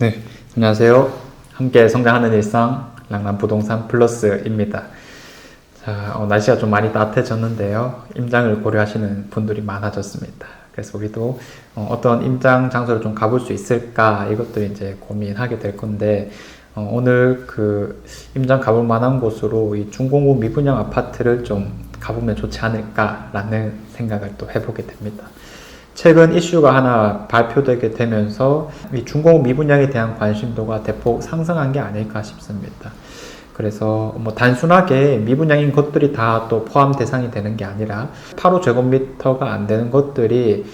네, 안녕하세요. 함께 성장하는 일상 랑남부동산 플러스입니다. 자, 날씨가 좀 많이 따뜻해졌는데요. 임장을 고려하시는 분들이 많아졌습니다. 그래서 우리도 어떤 임장 장소를 좀 가볼 수 있을까 이것들 이제 고민하게 될 건데 오늘 그 임장 가볼 만한 곳으로 이 중공구 미분양 아파트를 좀 가보면 좋지 않을까라는 생각을 또 해보게 됩니다. 최근 이슈가 하나 발표되게 되면서 이 중공업 미분양에 대한 관심도가 대폭 상승한 게 아닐까 싶습니다. 그래서 뭐 단순하게 미분양인 것들이 다 또 포함 대상이 되는 게 아니라 8호제곱미터가 안 되는 것들이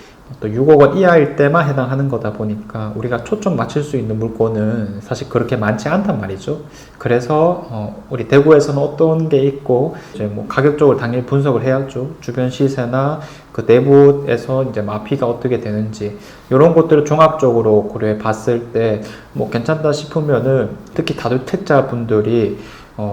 또 6억 원 이하일 때만 해당하는 거다 보니까 우리가 초점 맞출 수 있는 물건은 사실 그렇게 많지 않단 말이죠. 그래서 우리 대구에서는 어떤 게 있고 이제 뭐 가격적으로 당연히 분석을 해야죠. 주변 시세나 그 내부에서 이제 마피가 어떻게 되는지 이런 것들을 종합적으로 고려해 봤을 때 뭐 괜찮다 싶으면은 특히 다주택자 분들이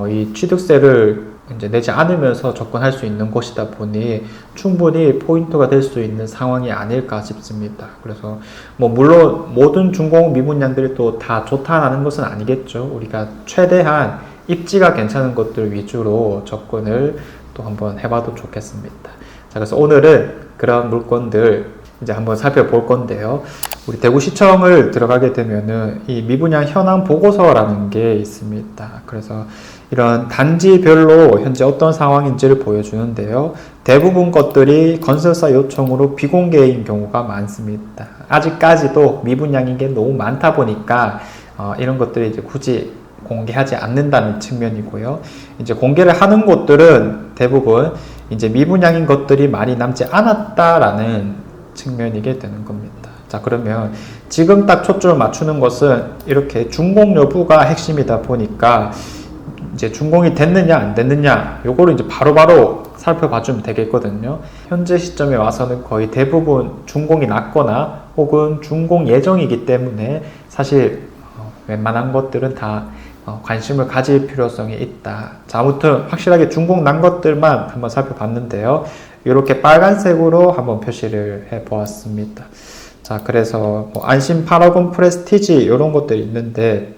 이 취득세를 이제 내지 않으면서 접근할 수 있는 곳이다 보니 충분히 포인트가 될 수 있는 상황이 아닐까 싶습니다. 그래서 뭐 물론 모든 중공업 미분양들이 또 다 좋다라는 것은 아니겠죠. 우리가 최대한 입지가 괜찮은 것들 위주로 접근을 또 한번 해봐도 좋겠습니다. 자, 그래서 오늘은 그런 물건들 이제 한번 살펴볼 건데요. 우리 대구시청을 들어가게 되면은 이 미분양 현황 보고서라는 게 있습니다. 그래서 이런 단지별로 현재 어떤 상황인지를 보여주는데요. 대부분 것들이 건설사 요청으로 비공개인 경우가 많습니다. 아직까지도 미분양인 게 너무 많다 보니까 이런 것들이 이제 굳이 공개하지 않는다는 측면이고요. 이제 공개를 하는 곳들은 대부분 이제 미분양인 것들이 많이 남지 않았다라는 측면이게 되는 겁니다. 자, 그러면 지금 딱 초점을 맞추는 것은 이렇게 준공 여부가 핵심이다 보니까 이제 준공이 됐느냐 안 됐느냐 요거를 이제 바로바로 살펴봐주면 되겠거든요. 현재 시점에 와서는 거의 대부분 준공이 났거나 혹은 준공 예정이기 때문에 사실 웬만한 것들은 다 관심을 가질 필요성이 있다. 자, 아무튼 확실하게 준공 난 것들만 한번 살펴봤는데요. 이렇게 빨간색으로 한번 표시를 해 보았습니다. 자, 그래서 뭐 안심 8억 원 프레스티지 이런 것들이 있는데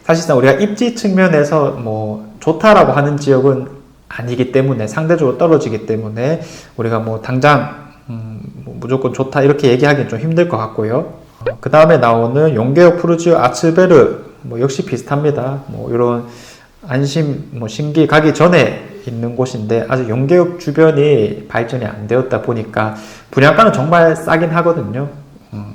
사실상 우리가 입지 측면에서 뭐 좋다라고 하는 지역은 아니기 때문에 상대적으로 떨어지기 때문에 우리가 뭐 당장 뭐 무조건 좋다 이렇게 얘기하기는 좀 힘들 것 같고요. 그 다음에 나오는 용계역 푸르지오 아츠베르 뭐 역시 비슷합니다. 뭐 이런 안심 뭐 신기 가기 전에 있는 곳인데 아직 용계역 주변이 발전이 안 되었다 보니까 분양가는 정말 싸긴 하거든요.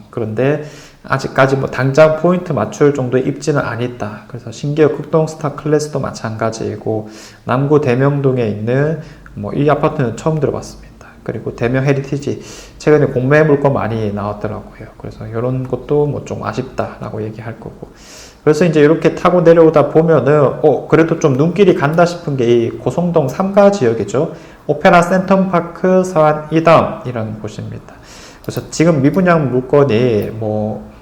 그런데 아직까지 뭐 당장 포인트 맞출 정도의 입지는 아니다. 그래서 신계역 극동 스타 클래스도 마찬가지이고 남구 대명동에 있는 뭐 이 아파트는 처음 들어봤습니다. 그리고 대명 헤리티지 최근에 공매 물건 많이 나왔더라고요. 그래서 이런 것도 뭐 좀 아쉽다라고 얘기할 거고. 그래서 이제 이렇게 타고 내려오다 보면은 그래도 좀 눈길이 간다 싶은 게 이 고성동 3가 지역이죠. 오페라 센텀파크 서안 2담이라는 곳입니다. 그래서 지금 미분양 물건이 뭐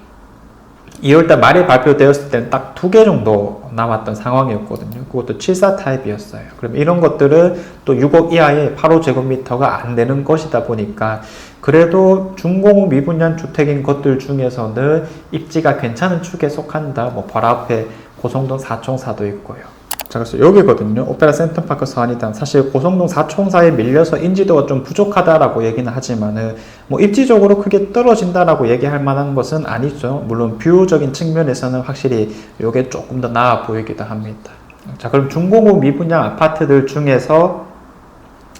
2월달 말에 발표되었을 때는 딱 2개 정도 남았던 상황이었거든요. 그것도 74 타입이었어요. 그럼 이런 것들은 또 6억 이하의 8호제곱미터가 안 되는 것이다 보니까 그래도 중공업 미분양 주택인 것들 중에서는 입지가 괜찮은 축에 속한다. 뭐 바로 앞에 고성동 4총사도 있고요. 자, 그래서 여기거든요. 오페라 센텀파크 서안이담. 사실 고성동 4총사에 밀려서 인지도가 좀 부족하다라고 얘기는 하지만은 뭐 입지적으로 크게 떨어진다라고 얘기할 만한 것은 아니죠. 물론 뷰적인 측면에서는 확실히 이게 조금 더 나아 보이기도 합니다. 자, 그럼 중공업 미분양 아파트들 중에서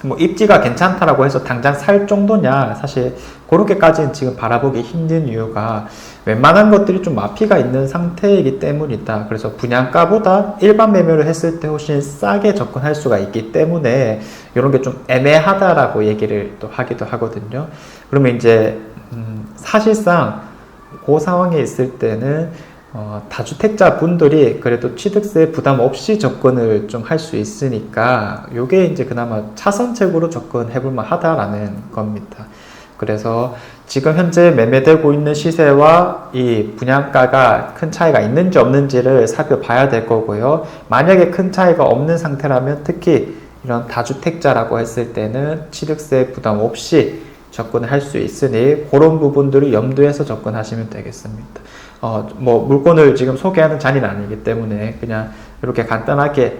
뭐 입지가 괜찮다라고 해서 당장 살 정도냐, 사실 그렇게까지는 지금 바라보기 힘든 이유가 웬만한 것들이 좀 마피가 있는 상태이기 때문이다. 그래서 분양가보다 일반 매매를 했을 때 훨씬 싸게 접근할 수가 있기 때문에 이런 게 좀 애매하다라고 얘기를 또 하기도 하거든요. 그러면 이제 사실상 그 상황에 있을 때는 다주택자 분들이 그래도 취득세 부담 없이 접근을 좀 할 수 있으니까 요게 이제 그나마 차선책으로 접근해 볼만 하다라는 겁니다. 그래서 지금 현재 매매되고 있는 시세와 이 분양가가 큰 차이가 있는지 없는지를 살펴봐야 될 거고요. 만약에 큰 차이가 없는 상태라면 특히 이런 다주택자라고 했을 때는 취득세 부담 없이 접근을 할 수 있으니 그런 부분들을 염두해서 접근하시면 되겠습니다. 뭐 물건을 지금 소개하는 자리는 아니기 때문에 그냥 이렇게 간단하게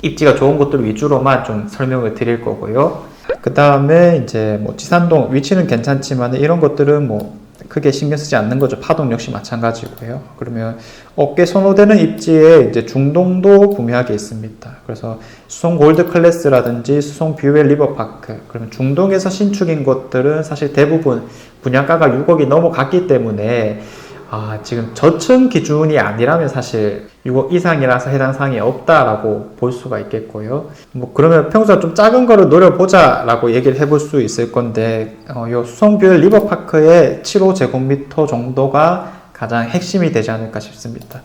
입지가 좋은 곳들 위주로만 좀 설명을 드릴 거고요. 그 다음에 이제 뭐 지산동 위치는 괜찮지만 이런 것들은 뭐 크게 신경 쓰지 않는 거죠. 파동 역시 마찬가지고요. 그러면 어깨 선호되는 입지에 이제 중동도 구매하게 있습니다. 그래서 수송 골드 클래스라든지 수송 뷰웰 리버파크, 그러면 중동에서 신축인 것들은 사실 대부분 분양가가 6억이 넘어갔기 때문에 지금 저층 기준이 아니라면 사실 6억 이상이라서 해당 사항이 없다라고 볼 수가 있겠고요. 뭐 그러면 평소에 좀 작은 거를 노려보자라고 얘기를 해볼 수 있을 건데, 요 수성뷰 리버파크의 7호제곱미터 정도가 가장 핵심이 되지 않을까 싶습니다.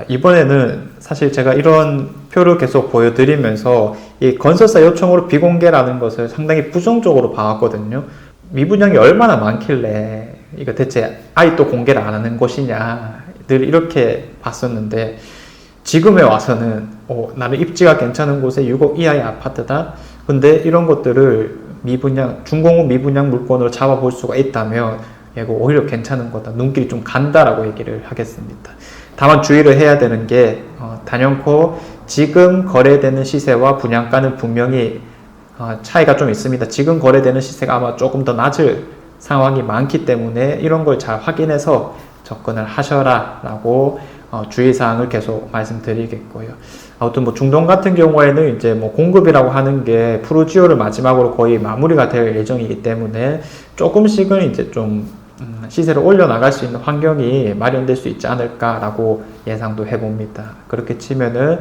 이번에는 사실 제가 이런 표를 계속 보여드리면서 이 건설사 요청으로 비공개라는 것을 상당히 부정적으로 봐왔거든요. 미분양이 얼마나 많길래 이거 대체 아직도 공개를 안 하는 것이냐 늘 이렇게 봤었는데, 지금에 와서는 나는 입지가 괜찮은 곳에 6억 이하의 아파트다, 근데 이런 것들을 중공업 미분양 물건으로 잡아볼 수가 있다면 이거 오히려 괜찮은 거다, 눈길이 좀 간다라고 얘기를 하겠습니다. 다만 주의를 해야 되는 게 단연코 지금 거래되는 시세와 분양가는 분명히 차이가 좀 있습니다. 지금 거래되는 시세가 아마 조금 더 낮을 상황이 많기 때문에 이런 걸 잘 확인해서 접근을 하셔라 라고 주의사항을 계속 말씀드리겠고요. 아무튼 뭐 중동 같은 경우에는 이제 뭐 공급이라고 하는 게 프루지오를 마지막으로 거의 마무리가 될 예정이기 때문에 조금씩은 이제 좀 시세를 올려나갈 수 있는 환경이 마련될 수 있지 않을까라고 예상도 해봅니다. 그렇게 치면은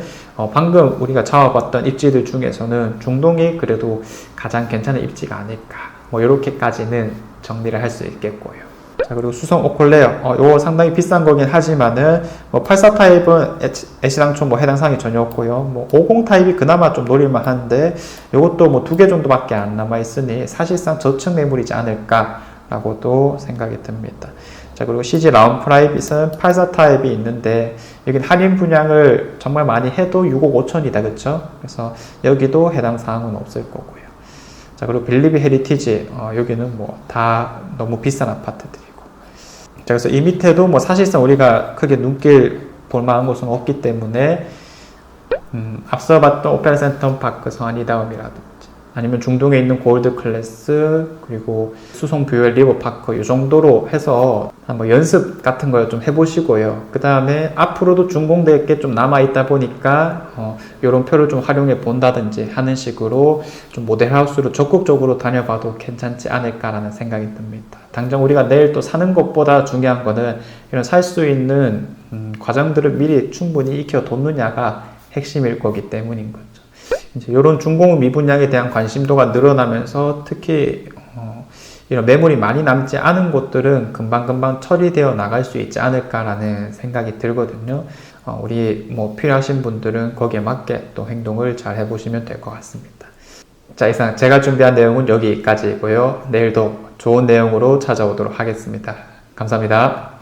방금 우리가 잡아봤던 입지들 중에서는 중동이 그래도 가장 괜찮은 입지가 아닐까, 뭐 이렇게까지는 정리를 할 수 있겠고요. 자, 그리고 수성 오컬레어, 요거 상당히 비싼 거긴 하지만은 뭐 84 타입은 애시당초 뭐 해당 사항이 전혀 없고요. 뭐 50 타입이 그나마 좀 노릴만 한데 요것도 뭐 2개 정도밖에 안 남아 있으니 사실상 저층 매물이지 않을까라고도 생각이 듭니다. 자, 그리고 CG 라운 프라이빗은 84 타입이 있는데 여기는 할인 분양을 정말 많이 해도 6억 5천이다, 그쵸? 그래서 여기도 해당 사항은 없을 거고요. 자, 그리고 빌리비 헤리티지, 여기는 뭐 다 너무 비싼 아파트들이고. 자, 그래서 이 밑에도 뭐 사실상 우리가 크게 눈길 볼 만한 곳은 없기 때문에 앞서 봤던 오페라 센텀 파크 성안이다움이라든지 아니면 중동에 있는 골드 클래스, 그리고 수송 뷰웰 리버파크 이 정도로 해서 한번 연습 같은 걸 좀 해보시고요. 그 다음에 앞으로도 준공될 게 좀 남아있다 보니까 이런 표를 좀 활용해 본다든지 하는 식으로 좀 모델하우스로 적극적으로 다녀봐도 괜찮지 않을까라는 생각이 듭니다. 당장 우리가 내일 또 사는 것보다 중요한 거는 이런 살 수 있는 과정들을 미리 충분히 익혀 뒀느냐가 핵심일 거기 때문인 거죠. 이제 이런 중공업 미분양에 대한 관심도가 늘어나면서 특히 이런 매물이 많이 남지 않은 곳들은 금방금방 처리되어 나갈 수 있지 않을까라는 생각이 들거든요. 우리 뭐 필요하신 분들은 거기에 맞게 또 행동을 잘 해보시면 될 것 같습니다. 자, 이상 제가 준비한 내용은 여기까지고요. 내일도 좋은 내용으로 찾아오도록 하겠습니다. 감사합니다.